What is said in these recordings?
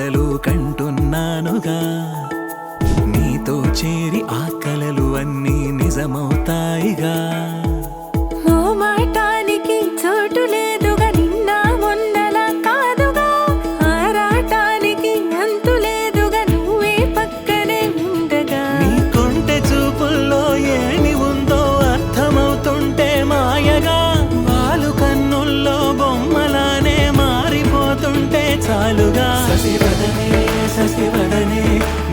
కలలు కంటున్నానుగా నీతో చేరి ఆ కలలు అన్నీ నిజమవుతాయిగా మోమాటానికి చోటు లేదుగా నిన్న మొన్నలా కాదుగా ఆరాటానికి అంతు లేదుగా నువ్వే పక్కనే ఉండగా నీ కొంటె చూపుల్లో ఏమి ఉందో అర్థమవుతుంటే మాయగా వాలు కన్నుల్లో బొమ్మలానే మారిపోతుంటే చాలుగా శశివదనే శశివదనే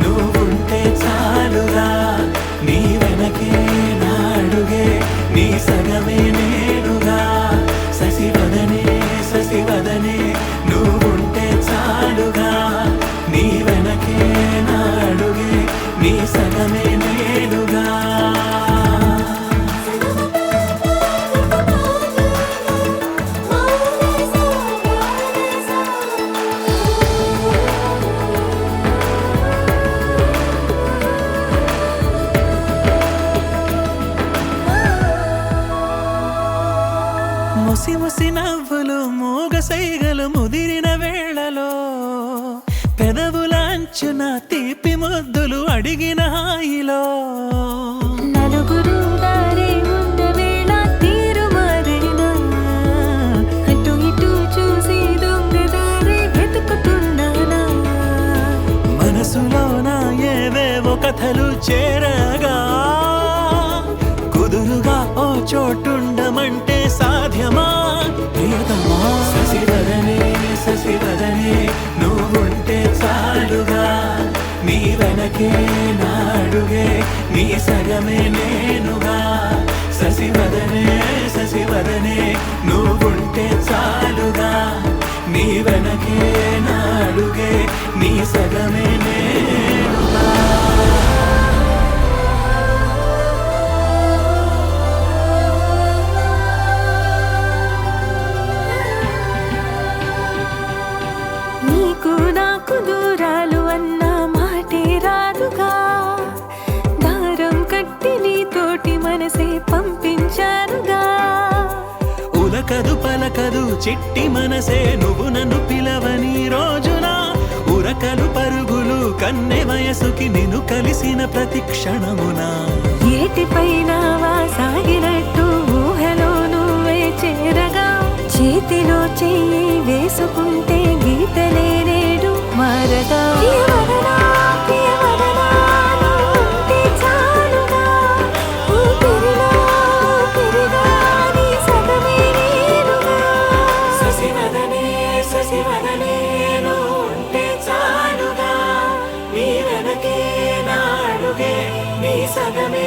నువ్వుంటే చాలుగా నీ వెనకే నాడుగే నీ సగమే నేనుగా శశివదనే శశివదనే నువ్వుంటే చాలుగా నీ వెనకే నాడుగే నీ సగమే నేనుగా ముసి ముసి నవ్వులు మూగ సైగలు ముదిరిన వేళలో పెదవులాంచున తీపి ముద్దులు అడిగిన హాయిలో నలుగురు దారి ఉన్న వేళ తీరు మారేనా అటు ఇటు చూసి దొంగదారి వెతుకుతున్నానా మనసులోన ఏవేవో కథలు చేరగా కుదురుగా ఓ చోటుండమంటే సాధ్యమా ప్రియతమా శశివదనే శశివదనే నువ్వుంటే చాలుగా నీ వెనకే నాడుగే నీ సగమే నేనుగా శశివదనే శశివదనే నువ్వుంటే చాలుగా నీ వెనకే నాడుగే నీ సగమే నేనుగా నీకు నాకు దూరాలు అన్న మాటే రాదుగా దారం కట్టి నీతోటి మనసే పంపించానుగా ఉలకదు పలకదు చిట్టి మనసే నువ్వు నన్ను పిలవని రోజున ఉరకలు పరుగులు కన్నె వయసుకి నిన్ను కలిసిన ప్రతి క్షణమున ఏటిపైన సాగినట్టు ఊహలో నువ్వే చేరగా చేతిలో చెయ్యి వేసుకుంటే గీతలే నేడు మారగా ప్రియవదనా, ప్రియవదనా, నువ్వుంటే చాలుగా. ఊపిరిలో ఊపిరిగా నీ సగమే నేనుగా. శశివదనే శశివదనే నువ్వుంటే చాలుగా నీ వెనకే నాడుగే నీ సగమే